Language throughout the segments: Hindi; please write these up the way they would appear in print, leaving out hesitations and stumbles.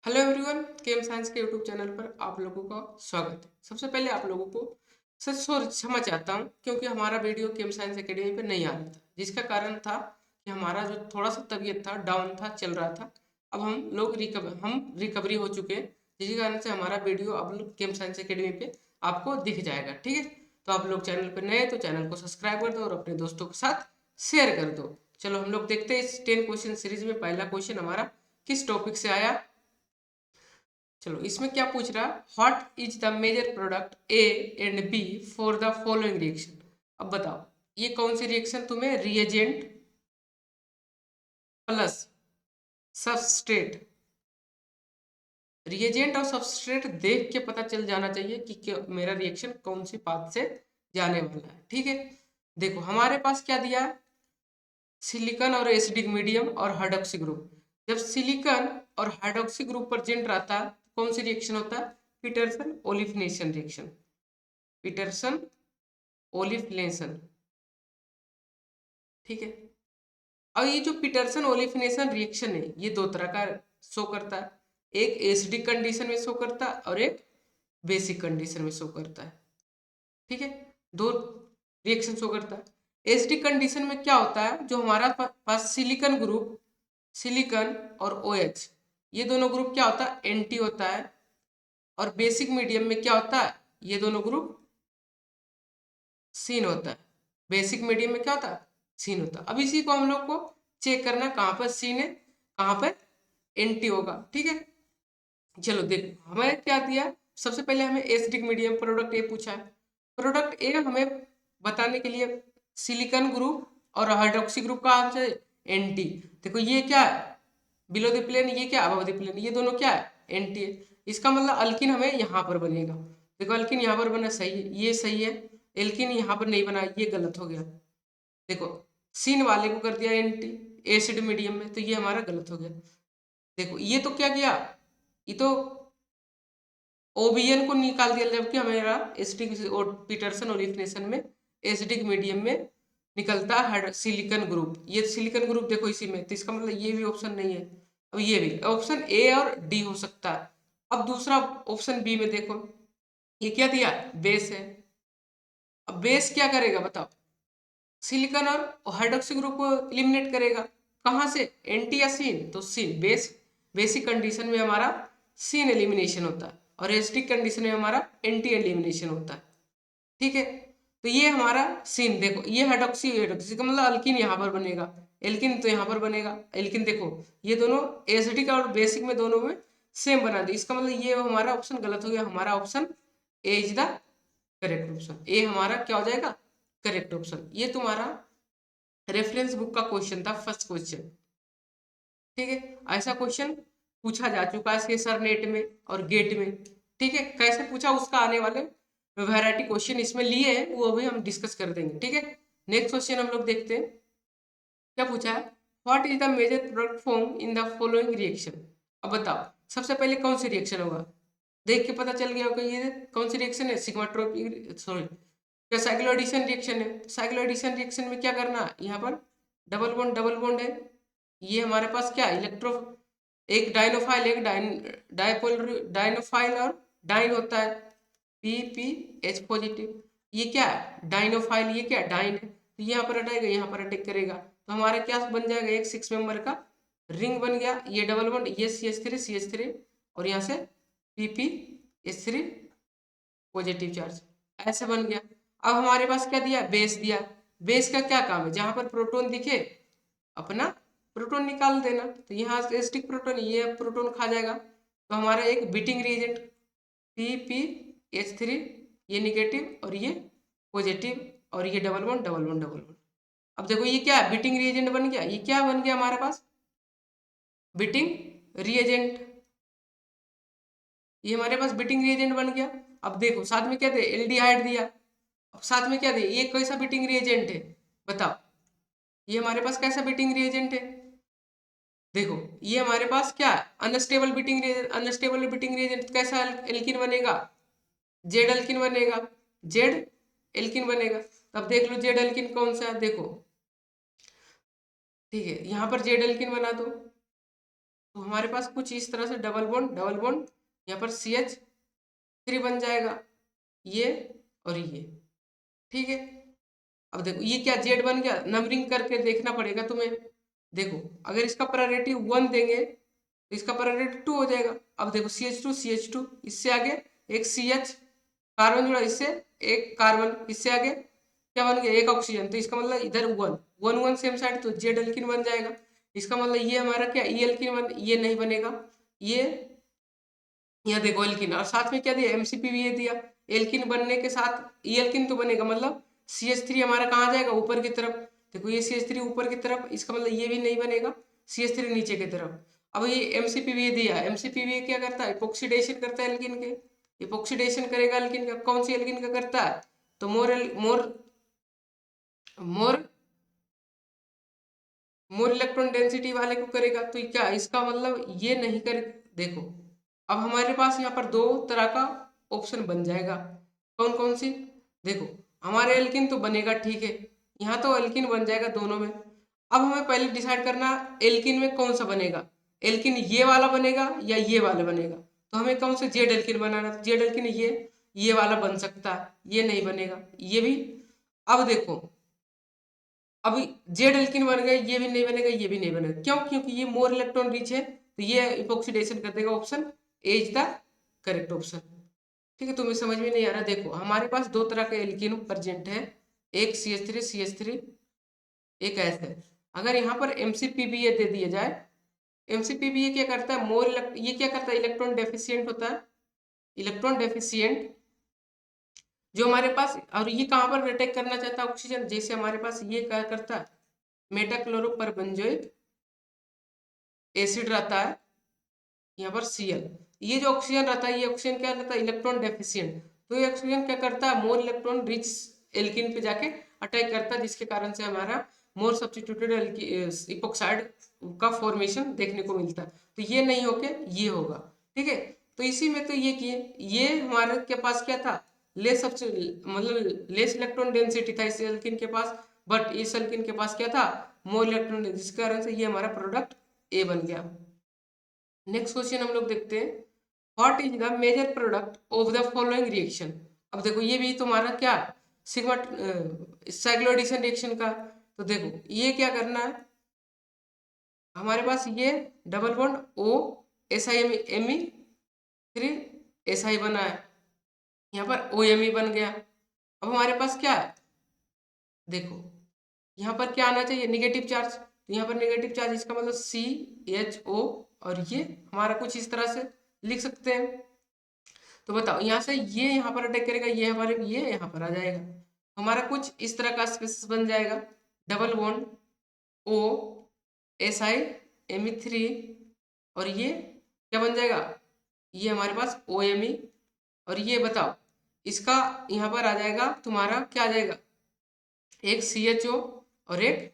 हेलो एवरीवन, केम साइंस के यूट्यूब चैनल पर आप लोगों का स्वागत है। सबसे पहले आप लोगों को सच सोच क्षमा चाहता हूँ क्योंकि हमारा वीडियो केम साइंस एकेडमी पर नहीं आ रहा था, जिसका कारण था कि हमारा जो थोड़ा सा तबीयत था डाउन था, चल रहा था। अब हम रिकवरी हो चुके हैं, जिसके कारण से हमारा वीडियो अब लोग केम साइंस एकेडमी पे आपको दिख जाएगा। ठीक है, तो आप लोग चैनल पर नए तो चैनल को सब्सक्राइब कर दो और अपने दोस्तों के साथ शेयर कर दो। चलो हम लोग देखते हैं इस 10 क्वेश्चन सीरीज में पहला क्वेश्चन हमारा किस टॉपिक से आया। चलो इसमें क्या पूछ रहा है, what is the major product A and B for the following reaction. अब बताओ ये कौन सी रिएक्शन तुम्हें रिएजेंट प्लस सबस्ट्रेट, रिएजेंट और सबस्ट्रेट देख के पता चल जाना चाहिए कि मेरा रिएक्शन कौन सी पाथ से जाने वाला है। ठीक है, देखो हमारे पास क्या दिया है, सिलिकॉन और एसिडिक मीडियम और हाइड्रोक्सी ग्रुप। जब सिलिकॉन और हाइड्रोक्सी ग्रुप प्रेजेंट रहता है तो कौन सी रिएक्शन होता है, पीटरसन ओलिफिनेशन रिएक्शन, पीटरसन ओलिफिनेशन। ठीक है, अब ये जो पीटरसन ओलिफिनेशन रिएक्शन है ये दो तरह का शो करता है, एक एसिडिक कंडीशन में शो करता है और एक बेसिक कंडीशन में शो करता है। ठीक है, दो रिएक्शन शो करता है। एसिडिक कंडीशन में क्या होता है, जो हमारा पास सिलिकॉन ग्रुप, सिलिकॉन और OH, ये दोनों ग्रुप क्या होता है, एंटी होता है। और बेसिक मीडियम में क्या होता है, ये दोनों ग्रुप सीन होता है। बेसिक मीडियम में क्या होता है, सीन होता है। अब इसी को हम लोग को चेक करना कहाँ पर सीन है, कहाँ पर एंटी होगा। ठीक है, चलो देखो हमें क्या दिया, सबसे पहले हमें एसिडिक मीडियम प्रोडक्ट ए पूछा है। प्रोडक्ट ए हमें बताने के लिए सिलिकॉन ग्रुप और हाइड्रोक्सी ग्रुप का हमसे एंटी। देखो ये क्या है, बिलो द प्लेन, ये क्या अबव द प्लेन, ये दोनों क्या है, एंटी है। इसका मतलब अल्किन हमें यहाँ पर बनेगा। देखो अल्किन यहाँ पर बना सही है, ये सही है। एल्किन यहाँ पर नहीं बना, ये गलत हो गया। देखो सीन वाले को कर दिया एंटी एसिड मीडियम में, तो ये हमारा गलत हो गया। देखो ये तो क्या किया, ये तो ओबीएन को निकाल दिया, जबकि हमारा एसिडिक और पीटरसन ओलिफिनेशन में एसिडिक मीडियम में निकलता है सिलिकॉन ग्रुप। ये सिलिकॉन ग्रुप देखो इसी में, तो इसका मतलब ये भी ऑप्शन नहीं है। अब ये भी ऑप्शन ए और डी हो सकता है। अब दूसरा ऑप्शन बी में देखो, ये क्या दिया, बेस है। अब बेस क्या करेगा बताओ, सिलिकॉन और हाइड्रोक्सी ग्रुप को एलिमिनेट करेगा। कहाँ से, एंटी या सीन, तो सीन। बेसिक कंडीशन में हमारा सीन एलिमिनेशन होता है और एसिडिक कंडीशन में हमारा एंटी एलिमिनेशन होता है। ठीक है, तो ये हमारा सीन। देखो ये हाइड्रोक्सी, हाइड्रोक्सी का मतलब अल्किन यहाँ पर बनेगा, एल्किन तो यहाँ पर बनेगा। एल्किन देखो ये दोनों एसिडिक और बेसिक में दोनों में सेम बना दी, इसका मतलब ये हमारा ऑप्शन गलत हो गया। हमारा option A is the correct option, A हमारा क्या हो जाएगा, करेक्ट ऑप्शन। ये तुम्हारा रेफरेंस बुक का क्वेश्चन था, फर्स्ट क्वेश्चन। ठीक है, ऐसा क्वेश्चन पूछा जा चुका है इसके सर नेट में और गेट में। ठीक है, कैसे पूछा उसका आने वाले वैरायटी क्वेश्चन इसमें लिए हैं, वो भी हम डिस्कस कर देंगे। ठीक है, नेक्स्ट क्वेश्चन हम लोग देखते हैं क्या पूछा है, what is the major product form in the following reaction. अब बताओ सबसे पहले कौन सी रिएक्शन होगा, देख के पता चल गया होगा ये कौन सी रिएक्शन है, सिग्माट्रोपिक, सॉरी क्या साइक्लोएडिशन रिएक्शन है। साइक्लोएडिशन रिएक्शन में क्या करना है, यहाँ पर डबल बॉन्ड है। ये हमारे पास क्या इलेक्ट्रो, एक डाइनोफाइल एक डाइपोलर डाइनोफाइल और डाइन होता है, Ph पॉजिटिव। ये क्या है डाइनोफाइल, ये क्या डाइन है, तो यहाँ पर अटैक, यहाँ पर अटैक करेगा, तो हमारा क्या बन जाएगा, एक 6 मेंबर का रिंग बन गया। ये डबल बॉन्ड, ये CH3 और यहाँ से PpH3 पॉजिटिव चार्ज, ऐसे बन गया। अब हमारे पास क्या दिया, बेस दिया। बेस का क्या काम है, जहां पर प्रोटॉन दिखे अपना प्रोटॉन निकाल देना, तो यहाँ से स्टिक प्रोटॉन, ये प्रोटॉन खा जाएगा। तो हमारा एक बीटिंग रिएजेंट PpH3, ये निगेटिव और ये पॉजिटिव, और ये double one double one double one. अब देखो ये क्या है, बीटिंग रिएजेंट बन गया। ये क्या बन गया हमारे पास, बीटिंग रिएजेंट। ये हमारे पास बीटिंग रिएजेंट बन गया। अब देखो साथ में क्या दे, एल्डिहाइड दिया। अब साथ में क्या दे, ये कैसा बीटिंग रिएजेंट है बताओ, ये हमारे पास कैसा बीटिंग रिएजेंट है। देखो ये हमारे पास क्या है, unstable beating reagent. Unstable beating reagent कैसा एल्किन बनेगा, जेड एल्किन बनेगा, जेड एल्किन बनेगा। तब देख लो जेड एल्किन कौन सा है, देखो ठीक है यहाँ पर जेड एल्किन बना दो। तो हमारे पास कुछ इस तरह से डबल बॉन्ड यहाँ पर CH3 बन जाएगा, ये और ये। ठीक है, अब देखो ये क्या जेड बन गया, नंबरिंग करके देखना पड़ेगा तुम्हें। देखो अगर इसका प्रायोरिटी 1 देंगे तो इसका प्रायोरिटी 2 हो जाएगा। अब देखो CH2 इससे आगे एक CH कार्बन जुड़ा, इससे एक कार्बन, इससे आगे क्या बन गया, एक ऑक्सीजन। तो इसका मतलब इधर 1 सेम साइड, तो जेड एल्किन बन जाएगा। इसका मतलब ये हमारा क्या ई एल्किन ये नहीं बनेगा, ये यहाँ देखो एल्किन, और साथ में क्या दिया, MCPBA दिया। एल्किन बनने के साथ ई एल्किन तो बनेगा, मतलब CH3 हमारा कहाँ जाएगा, ऊपर की तरफ। देखो ये CH3 ऊपर की तरफ, इसका मतलब ये भी नहीं बनेगा, CH3 नीचे की तरफ। अब ये MCPBA दिया, MCPBA क्या करता है, इपोक्सीडेशन करता है एल्किन के। इपोक्सीडेशन करेगा एल्किन का, कौन सी एल्किन का करता है, तो मोर मोर मोर इलेक्ट्रॉन डेंसिटी वाले को करेगा। तो क्या इसका मतलब ये नहीं कर, देखो अब हमारे पास यहाँ पर दो तरह का ऑप्शन बन जाएगा, कौन कौन सी, देखो हमारे एल्किन तो बनेगा, ठीक है, यहाँ तो एल्किन बन जाएगा दोनों में। अब हमें पहले डिसाइड करना एल्किन में कौन सा बनेगा, एल्किन ये वाला बनेगा या ये वाला बनेगा। तो हमें कौन से जेड एल्किन बनाना, जेड एल्किन ये वाला बन सकता है, ये नहीं बनेगा, ये भी। अब देखो अभी जेड एल्किन बन गए, ये भी नहीं बनेगा, ये भी नहीं बनेगा, क्यों, क्योंकि ये मोर इलेक्ट्रॉन रिच है, तो ये इपोक्सीडेशन कर देगा, option A is the correct option. ठीक है, तुम्हें समझ में नहीं आ रहा, देखो हमारे पास दो तरह के एल्किन प्रेजेंट है, एक CH3 एक ऐसे है। अगर यहाँ पर MCPBA दे दिया जाए, MCPBA क्या करता है, ये क्या करता है, इलेक्ट्रॉन डेफिशिएंट होता है, इलेक्ट्रॉन डेफिशिएंट जो हमारे पास, और ये कहाँ पर अटैक करना चाहता है, ऑक्सीजन। जैसे हमारे पास ये क्या करता है, मेटाक्लोरोपरबेंजोइक एसिड रहता है, यहाँ पर Cl, ये जो ऑक्सीजन रहता है, ये ऑक्सीजन क्या रहता है, इलेक्ट्रॉन डेफिशिएंट। तो ये ऑक्सीजन क्या करता है, मोर इलेक्ट्रॉन रिच एल्किन पे जाके अटैक करता है, जिसके कारण से हमारा मोर सब्स्टिट्यूटेड इपोक्साइड का फॉर्मेशन देखने को मिलता है। तो ये नहीं होके ये होगा, ठीक है। तो इसी में तो ये किए, ये हमारे के पास क्या था, लेस मतलब लेस इलेक्ट्रॉन डेंसिटी था इस एल्किन के पास, बट इस एल्किन के पास क्या था, मोर इलेक्ट्रॉन, जिसके कारण से ये हमारा प्रोडक्ट ए बन गया। नेक्स्ट क्वेश्चन हम लोग देखते हैं, what is the major product of the following reaction. अब देखो ये भी तुम्हारा क्या, सिग्मा साइक्लोएडिशन रिएक्शन का। तो देखो ये क्या करना है, हमारे पास ये double bond O SiMe3 SI बना है, यहाँ पर OMe बन गया। अब हमारे पास क्या है, देखो यहाँ पर क्या आना चाहिए, निगेटिव चार्ज, तो यहाँ पर निगेटिव चार्ज, इसका मतलब CHO, और ये हमारा कुछ इस तरह से लिख सकते हैं। तो बताओ यहाँ से ये यहाँ पर अटैक करेगा, ये हमारे ये यहाँ पर आ जाएगा, हमारा कुछ इस तरह का स्पेसिस बन जाएगा, डबल बॉन्ड O SiMe3, और ये क्या बन जाएगा, ये हमारे पास OMe, और ये बताओ इसका यहाँ पर आ जाएगा तुम्हारा क्या आ जाएगा, एक CHO और एक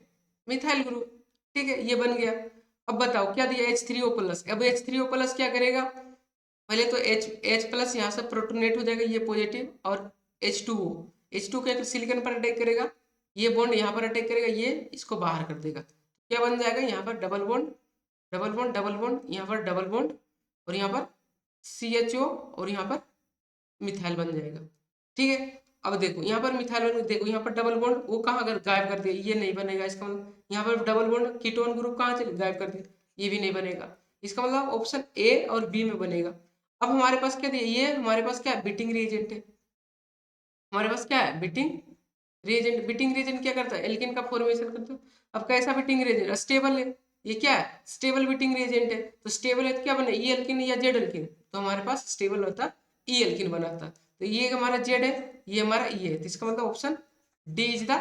मिथाइल ग्रुप। ठीक है, ये बन गया। अब बताओ क्या दिया, H3O+। अब H3O+ क्या करेगा, पहले तो H+ यहाँ से प्रोटोनेट हो जाएगा, ये पॉजिटिव, और H2O के सिलिकॉन पर अटैक करेगा, ये बॉन्ड यहाँ पर अटैक करेगा, ये इसको बाहर कर देगा। क्या बन जाएगा, यहाँ पर double bond double bond double bond, यहाँ पर डबल बॉन्ड, और यहाँ पर CHO, और यहाँ पर मिथाइल बन जाएगा। ठीक है, अब देखो यहाँ पर मिथाइल बन, देखो यहाँ पर डबल बॉन्ड वो कहाँ अगर गायब कर दिया, ये नहीं बनेगा, इसका मतलब यहाँ पर डबल बॉन्ड कीटोन ग्रुप कहाँ चले गायब कर दिया, ये भी नहीं बनेगा। इसका मतलब ऑप्शन ए और बी में बनेगा। अब हमारे पास क्या दिया, ये हमारे पास क्या है, बिटिंग रिएजेंट है, हमारे पास क्या है, बिटिंग रिएजेंट। बिटिंग रिएजेंट क्या करता है, एल्किन का फॉर्मेशन करता है। अब कैसा बिटिंग रिएजेंट, स्टेबल है, ये क्या है, स्टेबल बिटिंग रिएजेंट है। तो स्टेबल है तो क्या बने, ई एल्किन या जेड एल्किन, तो हमारे पास स्टेबल होता ई एल्किन बनाता। तो ये हमारा जेड है, ये हमारा ई है, तो इसका मतलब option D is the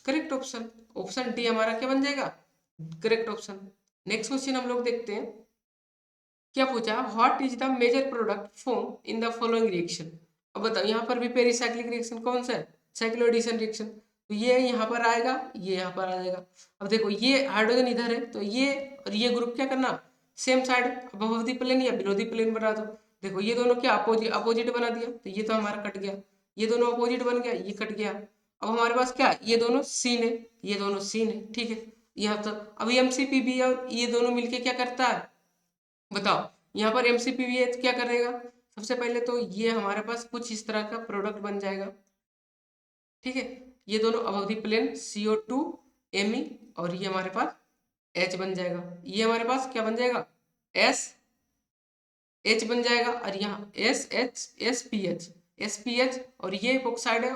correct option. Option D हमारा क्या बन जाएगा, करेक्ट ऑप्शन। नेक्स्ट क्वेश्चन हम लोग देखते हैं, क्या पूछा, what is the major product form in the following reaction. अब बताओ यहाँ पर भी पेरिसाइक्लिक रिएक्शन कौन सा है, साइक्लोएडिशन रिएक्शन। तो ये यहाँ पर आएगा, ये यहाँ पर आ जाएगा। अब देखो ये हाइड्रोजन इधर है, तो ये और ये ग्रुप क्या करना, same side above the plane या बिलो द प्लेन बना दो। देखो ये दोनों क्या अपोजिट अपोजिट बना दिया, तो ये तो हमारा कट गया, ये दोनों अपोजिट बन गया, ये कट गया। अब हमारे पास क्या, ये दोनों सीन है, ये दोनों सीन है, ठीक है। यहाँ तो अब MCPB और ये दोनों मिलके क्या करता है, बताओ यहाँ पर MCPVH क्या करेगा, सबसे पहले तो ये हमारे पास कुछ इस तरह का प्रोडक्ट बन जाएगा, ठीक है। ये दोनों अवधि प्लेन CO2 Me और ये हमारे पास H बन जाएगा, ये हमारे पास क्या बन जाएगा SH बन जाएगा, और यहाँ SPH और ये इपोक्साइड है,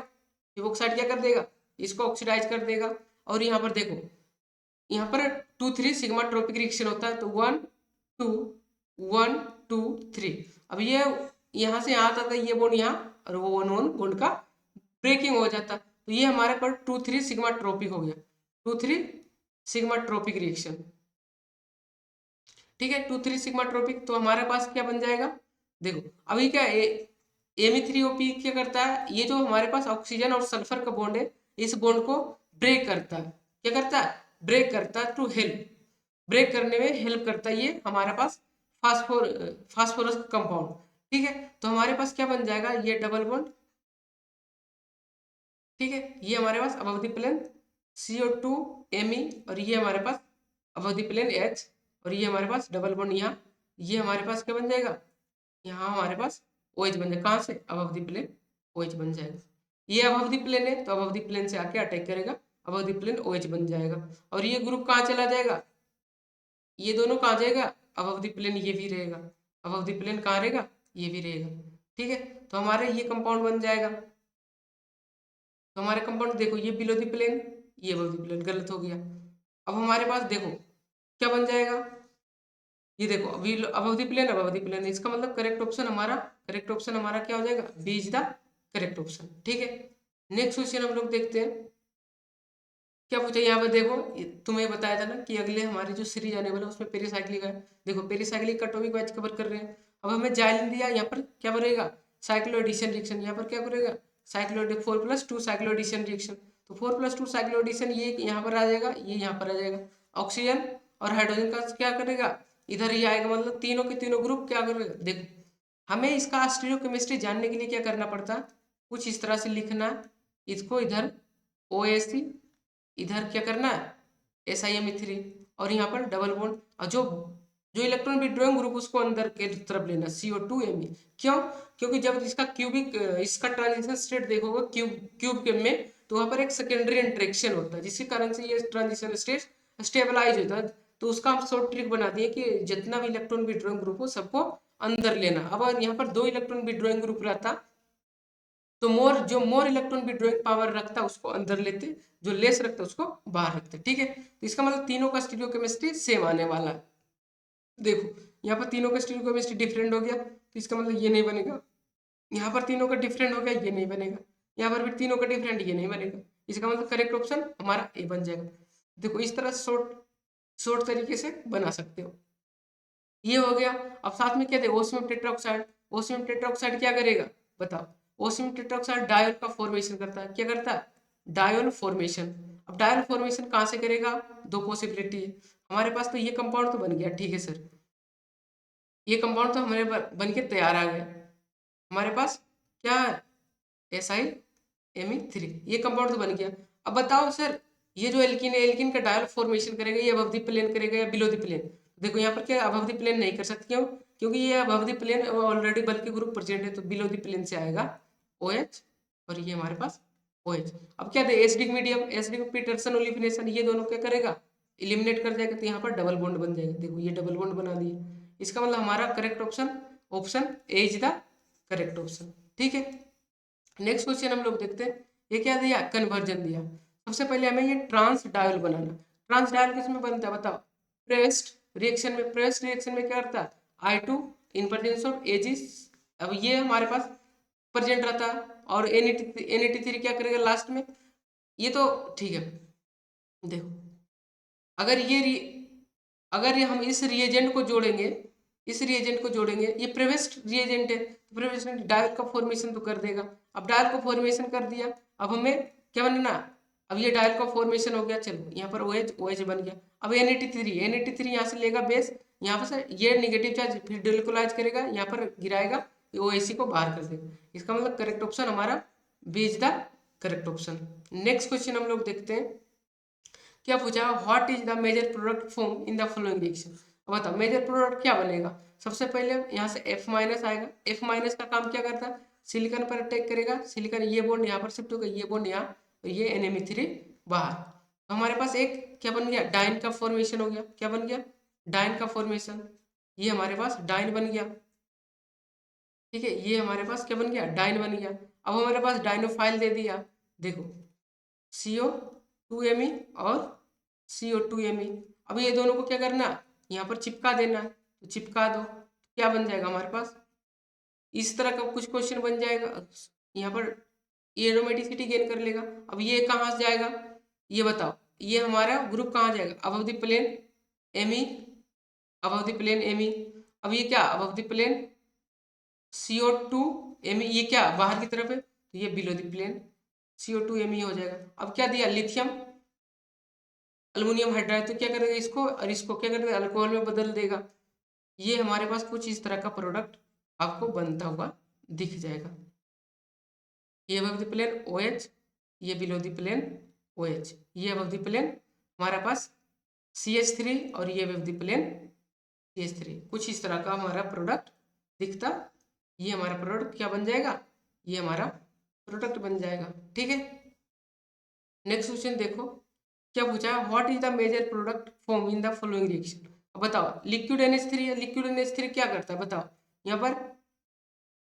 इपोक्साइड क्या कर देगा, इसको ऑक्सीडाइज कर देगा। और यहाँ पर देखो, यहाँ पर 2 3 सिग्मा ट्रोपिक रिएक्शन होता है, तो 1 2 1 2 3। अब ये यहाँ से यहाँ आता था ये बॉन्ड यहाँ, और वो 1 1 बॉन्ड का ब्रेकिंग हो जाता, तो ये हमारे पर 2 3 सिग्मा ट्रोपिक हो गया, 2 3 सिग्मा ट्रोपिक रिएक्शन, ठीक है। 2 3 सिग्मा ट्रोपिक, तो हमारे पास क्या बन जाएगा, देखो अभी क्या Me3O3 क्या करता है, ये जो हमारे पास ऑक्सीजन और सल्फर का बॉन्ड है, इस बॉन्ड को ब्रेक करता है, क्या करता है, ब्रेक करता है, टू हेल्प, ब्रेक करने में हेल्प करता है ये हमारे पास फास्फोरस कंपाउंड, ठीक है। तो हमारे पास क्या बन जाएगा, ये डबल बॉन्ड, ठीक है, ये हमारे पास above the plane CO2 Me, और ये हमारे पास अबव द प्लेन H, और ये हमारे पास डबल बॉन्ड यहाँ, ये हमारे पास क्या बन जाएगा, यहाँ हमारे पास OH बन जाएगा, कहाँ से, अबव द प्लेन OH बन जाएगा, ये अबव द प्लेन है तो अबव द प्लेन से आके अटैक करेगा, अबव द प्लेन OH बन जाएगा। और ये ग्रुप कहाँ चला जाएगा, ये दोनों कहाँ जाएगा, अबव द प्लेन ये भी रहेगा, अबव द प्लेन कहाँ रहेगा, ये भी रहेगा, ठीक है। तो हमारे ये कंपाउंड बन जाएगा, तो हमारे कंपाउंड देखो, ये बिलो द प्लेन, ये अबव द प्लेन, गलत हो गया। अब हमारे पास देखो क्या बन जाएगा, ये देखो अभी above the plane, above the plane, इसका मतलब करेक्ट ऑप्शन हमारा क्या हो जाएगा, B is the correct option, ठीक है। नेक्स्ट क्वेश्चन हम लोग देखते हैं, क्या पूछा यहाँ पे देखो, तुम्हें बताया था ना कि अगले हमारी जो सीरीज आने वाला है उसमें पेरीसाइक्लिक है, देखो पेरीसाइक्लिक का टॉपिक वाइज कवर कर रहे हैं। अब हमें जाइलिन दिया, यहाँ पर क्या बनेगा, साइक्लो एडिशन रिएक्शन, यहाँ पर क्या करेगा, साइक्लो 4+2 साइक्लो एडिशन रिएक्शन, तो 4+2 साइक्लो एडिशन ये यहाँ पर आ जाएगा, ये यहाँ पर आ जाएगा, ऑक्सीजन और हाइड्रोजन का क्या करेगा, इधर ही आएगा, मतलब तीनों के तीनों ग्रुप क्या करेगा, देखो हमें इसका स्टीरियोकेमिस्ट्री जानने के लिए क्या करना पड़ता है, कुछ इस तरह से लिखना, इसको इधर OH, इधर क्या करना है SiMe3, और यहाँ पर डबल बॉन्ड, और जो जो इलेक्ट्रॉन विड्रॉइंग ग्रुप उसको अंदर के तरफ लेना, CO2 Me, क्यों, क्योंकि जब इसका क्यूबिक, इसका ट्रांजिशन स्टेट देखोगे क्यूब के में, तो वहाँ पर एक सेकेंडरी इंटरेक्शन होता है, जिसके कारण से ये ट्रांजिशन स्टेट स्टेबलाइज होता है, तो उसका हम शॉर्ट ट्रिक बना दिए कि जितना भी इलेक्ट्रॉन विड्रॉइंग ग्रुप हो सबको अंदर लेना। अब यहाँ पर 2 इलेक्ट्रॉन विड्रॉइंग ग्रुप रहता, तो जो मोर इलेक्ट्रॉन विड्रॉइंग पावर रखता है उसको अंदर लेते, जो लेस रखता है उसको बाहर रखते, ठीक है। तो इसका मतलब तीनों का स्टीरियोकेमिस्ट्री सेम आने वाला है, देखो यहाँ पर तीनों का स्टीरियोकेमिस्ट्री डिफरेंट हो गया, तो इसका मतलब ये नहीं बनेगा, यहाँ पर तीनों का डिफरेंट हो गया, ये नहीं बनेगा, यहाँ पर भी तीनों का डिफरेंट, ये नहीं बनेगा, इसका मतलब करेक्ट ऑप्शन हमारा ए बन जाएगा। देखो इस तरह शॉर्ट शॉर्ट तरीके से बना सकते हो, ये हो गया। अब साथ में क्या थे, ओस्मियम टेट्राऑक्साइड, ओस्मियम टेट्राऑक्साइड क्या करेगा, बताओ, ओस्मियम टेट्राऑक्साइड डायोल का फॉर्मेशन करता है, क्या करता है, डायोल फॉर्मेशन। अब डायोल फॉर्मेशन कहाँ से करेगा, 2 पॉसिबिलिटी है हमारे पास, तो ये कंपाउंड तो बन गया, ठीक है सर, ये कंपाउंड तो हमारे बन के तैयार आ गया, हमारे पास क्या है SiMe3, ये कंपाउंड तो बन गया। अब बताओ सर, ये जो एल्किन है, एल्किन का डायल फॉर्मेशन करेगा, ये अबव द प्लेन करेगा या बिलो द प्लेन, देखो यहाँ पर क्या अबव द प्लेन नहीं कर सकते, क्यों, क्योंकि ये अबव द प्लेन ऑलरेडी बल्कि ग्रुप प्रेजेंट है, तो बिलो द प्लेन से आएगा OH, और ये हमारे पास OH। अब क्या थे, एसिडिक मीडियम, एसिडिक पीटरसन ओलिफिनेशन, ये दोनों क्या करेगा, इलिमिनेट कर जाएगा, तो यहाँ पर डबल बॉन्ड बन जाएगा, देखो ये डबल बॉन्ड बना दिए, इसका मतलब हमारा correct option option A is the correct option, ठीक है। नेक्स्ट क्वेश्चन हम लोग देखते हैं, ये क्या दिया, कन्वर्जन दिया। सबसे पहले हमें ये ट्रांस डायल बनाना, ट्रांस डायल किसमें बनता है बताओ, प्रेस्ड रिएक्शन में, प्रेस्ड रिएक्शन में क्या करता है, I2 in presence of edges, अब ये हमारे पास प्रेजेंट रहता है, और NAT3 क्या करेगा लास्ट में, ये तो ठीक है। देखो अगर अगर ये हम इस रिएजेंट को जोड़ेंगे, इस रिएजेंट को जोड़ेंगे, ये प्रेवेस्ट रिएजेंट है, तो प्रेवेस्ट डायल का फॉर्मेशन तो कर देगा, अब डायल का फॉर्मेशन कर दिया, अब हमें क्या बनना, अब ये डायल का फॉर्मेशन हो गया, चलो यहाँ पर OH बन गया। अब NAT3 यहाँ से लेगा बेस, यहाँ पर से ये निगेटिव चार्ज फिर डिलोकलाइज करेगा, यहाँ पर गिराएगा, OHC को बाहर कर देगा, इसका मतलब करेक्ट ऑप्शन हमारा B is the correct option. Next question हम लोग देखते हैं, क्या पूछा, what is the major product form in the following reaction, बताओ मेजर प्रोडक्ट क्या बनेगा, सबसे पहले यहाँ से F माइनस आएगा। F माइनस का काम क्या करता है, सिलिकॉन पर अटैक करेगा, सिलिकॉन ये बॉन्ड यहाँ पर शिफ्ट होगा, ये बॉन्ड यहाँ और ये NMe3 बाहर। तो हमारे पास एक क्या बन गया, डाइन का फॉर्मेशन हो गया। क्या बन गया, डाइन का फॉर्मेशन। ये हमारे पास डाइन बन गया, ठीक है। ये हमारे पास क्या बन गया, डाइन बन गया। अब हमारे पास डाइनोफाइल दे दिया, देखो CO2Me और CO2Me। अब ये दोनों को क्या करना, यहाँ पर चिपका देना है, तो चिपका दो। क्या बन जाएगा हमारे पास, इस तरह का कुछ क्वेश्चन बन जाएगा। यहाँ पर एरोमेटिसिटी गेन कर लेगा। अब ये कहाँ से जाएगा, ये बताओ, ये हमारा ग्रुप कहाँ जाएगा, above the plane Me, above the plane Me। अब ये क्या, अबव द प्लेन CO2Me, ये क्या बाहर की तरफ है, तो ये बिलो द प्लेन CO2Me हो जाएगा। अब क्या दिया, लिथियम अल्युमिनियम हाइड्राइड, तो क्या करेगा इसको और इसको क्या करेगा, अल्कोहल में बदल देगा। ये हमारे पास कुछ इस तरह का प्रोडक्ट आपको बनता हुआ दिख जाएगा। ये अबव द प्लेन OH, ये बिलो द प्लेन OH, ये अबव द प्लेन हमारा पास CH3 और ये अबव द प्लेन CH3। कुछ इस तरह का हमारा प्रोडक्ट दिखता, ये हमारा प्रोडक्ट क्या बन जाएगा, ये हमारा प्रोडक्ट बन जाएगा, ठीक है। नेक्स्ट क्वेश्चन देखो, क्या पूछा है, what is the major product form in the following reaction. अब बताओ, लिक्विड NH3 है, लिक्विड NH3 क्या करता है बताओ, यहाँ पर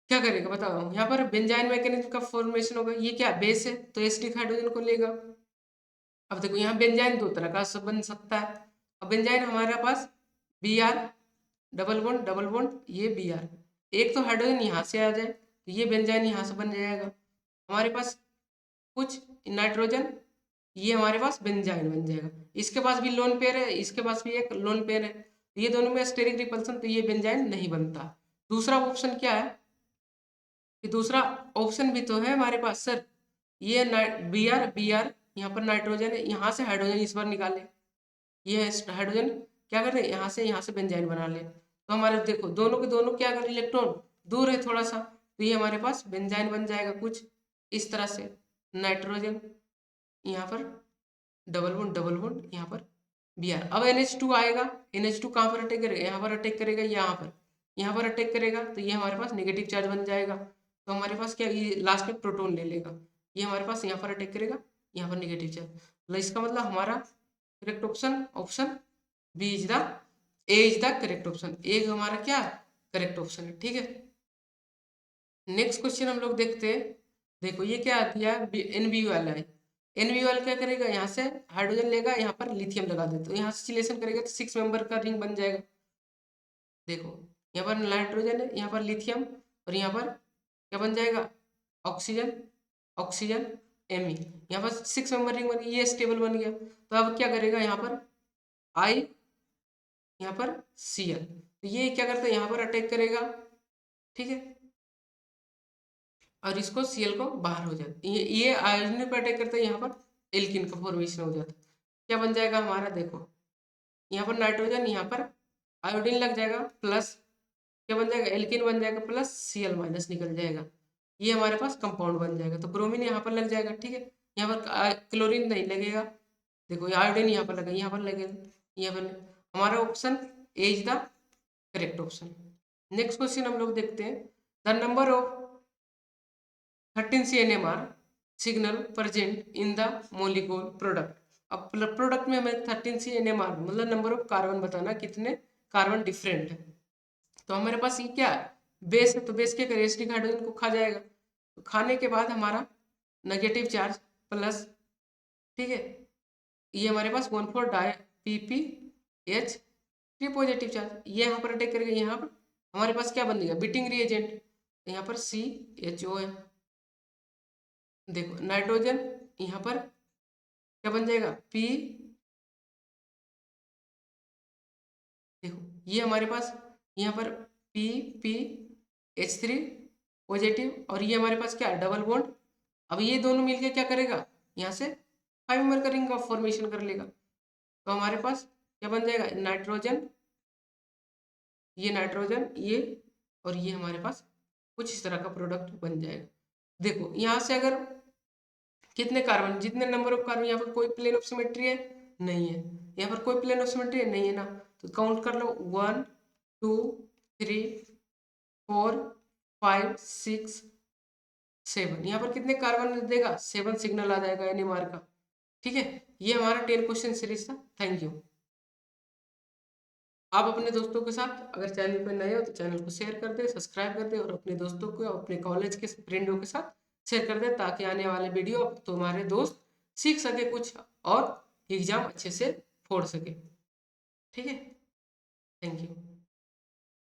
क्या करेगा बताओ, यहाँ पर बेंजाइन मैकेनिज्म का फॉर्मेशन होगा। ये क्या बेस है, तो एसिडिक हाइड्रोजन को लेगा। अब देखो यहाँ बेंजाइन दो तरह का सब बन सकता है। अब बेंजाइन हमारे पास Br डबल बॉन्ड ये Br, एक तो हाइड्रोजन यहाँ से आ जाए तो ये बेंजाइन यहाँ से बन जाएगा। हमारे पास कुछ नाइट्रोजन, ये हमारे पास बेंजाइन बन जाएगा। इसके पास भी लोन पेयर है, इसके पास भी एक लोन पेयर है, तो ये दोनों में स्टेरिक रिपल्सन, तो ये बेंजाइन नहीं बनता। दूसरा ऑप्शन क्या है, कि दूसरा ऑप्शन भी तो है हमारे पास सर, ये Br यहाँ पर नाइट्रोजन है, यहाँ से हाइड्रोजन इस बार निकाले, ये हाइड्रोजन क्या कर रहे हैं, यहाँ से बेंजाइन बना ले। तो हमारे देखो दोनों के दोनों क्या कर, इलेक्ट्रॉन दूर है थोड़ा सा, तो ये हमारे पास बेंजाइन बन जाएगा कुछ इस तरह से। नाइट्रोजन यहाँ पर डबल बॉन्ड यहाँ पर Br। अब NH2 आएगा, NH2 कहाँ पर अटैक करेगा, यहाँ पर अटैक करेगा, यहाँ पर अटैक करेगा, तो ये हमारे पास नेगेटिव चार्ज बन जाएगा। तो हमारे पास क्या, ये लास्ट में प्रोटॉन ले लेगा, ये हमारे पास यहाँ पर अटैक करेगा, यहाँ पर नेगेटिव चार्ज। तो इसका मतलब हमारा correct option option B is the A is the correct option, A हमारा क्या करेक्ट ऑप्शन है, ठीक है। नेक्स्ट क्वेश्चन हम लोग देखते हैं, देखो ये क्या दिया, NB वाला है। NB वाला क्या करेगा, यहाँ से हाइड्रोजन लेगा, यहाँ पर लिथियम लगा दे, तो यहाँ से सिलेक्शन करेगा तो 6 मेंबर का रिंग बन जाएगा। देखो यहाँ पर नाइट्रोजन है, यहाँ पर लिथियम और यहाँ पर क्या बन जाएगा, ऑक्सीजन ऑक्सीजन Me। यहाँ पर 6 मेंबर रिंग बन गई, ये स्टेबल बन गया। तो अब क्या करेगा, यहाँ पर I, यहाँ पर Cl, तो ये क्या करता है, यहाँ पर अटैक करेगा, ठीक है, और इसको Cl को बाहर हो जाता है, ये आयोडीन पर अटैक करता है, यहाँ पर एल्किन का फॉर्मेशन हो जाता है। क्या बन जाएगा हमारा, देखो यहाँ पर नाइट्रोजन, यहाँ पर आयोडीन लग जाएगा, प्लस क्या बन जाएगा, एल्किन बन जाएगा, प्लस Cl माइनस निकल जाएगा, ये हमारे पास कंपाउंड बन जाएगा। तो ब्रोमीन यहाँ पर लग जाएगा, ठीक है, यहाँ पर क्लोरीन नहीं लगेगा। देखो आयोडीन यहाँ पर लगा, यहाँ पर लगेगा, यहाँ पर हमारा option A is the correct option. Next question हम लोग देखते हैं, the number of 13 CNMR signal present in the molecule product. अब प्रोडक्ट में हमें 13 CNMR मतलब नंबर ऑफ कार्बन बताना, कितने कार्बन डिफरेंट है। तो हमारे पास ये क्या है, बेस है, तो बेस क्या करेगा, एसिडिक हाइड्रोजन को खा जाएगा, तो खाने के बाद हमारा नेगेटिव चार्ज प्लस, ठीक है, ये हमारे पास 1,4 डाई PPH 3 पॉजिटिव चार्ज, ये यहाँ पर अटैक करेगा, यहाँ पर हमारे पास क्या बनेगा, बीटिंग रिएजेंट, यहाँ पर CHO है। देखो नाइट्रोजन यहाँ पर क्या बन जाएगा, P, देखो ये हमारे पास यहाँ पर PPH3 पॉजिटिव, और ये हमारे पास क्या है, डबल बॉन्ड। अब ये दोनों मिलके क्या करेगा, यहाँ से 5 मेंबर का रिंग का फॉर्मेशन कर लेगा। तो हमारे पास क्या बन जाएगा, नाइट्रोजन, ये और ये हमारे पास कुछ इस तरह का प्रोडक्ट बन जाएगा। देखो यहाँ से अगर कितने कार्बन, जितने नंबर ऑफ कार्बन, यहाँ पर कोई प्लेन ऑफ सिमेट्री है नहीं है, यहाँ पर कोई प्लेन ऑफ सिमेट्री है नहीं है ना, तो काउंट कर लो 1 2 3 4 5 6 7। यहाँ पर कितने कार्बन देगा? 7 सिग्नल आ जाएगा NMR का। ठीक है, ये हमारा 10 क्वेश्चन सीरीज था। Thank you. आप अपने दोस्तों के साथ अगर चैनल पर नए हो तो चैनल को शेयर कर दे, सब्सक्राइब कर दे और अपने दोस्तों को, अपने कॉलेज के फ्रेंडों के साथ शेयर कर दे, ताकि आने वाले वीडियो तुम्हारे दोस्त सीख सके कुछ और एग्जाम अच्छे से फोड़ सके। ठीक है, थैंक यू।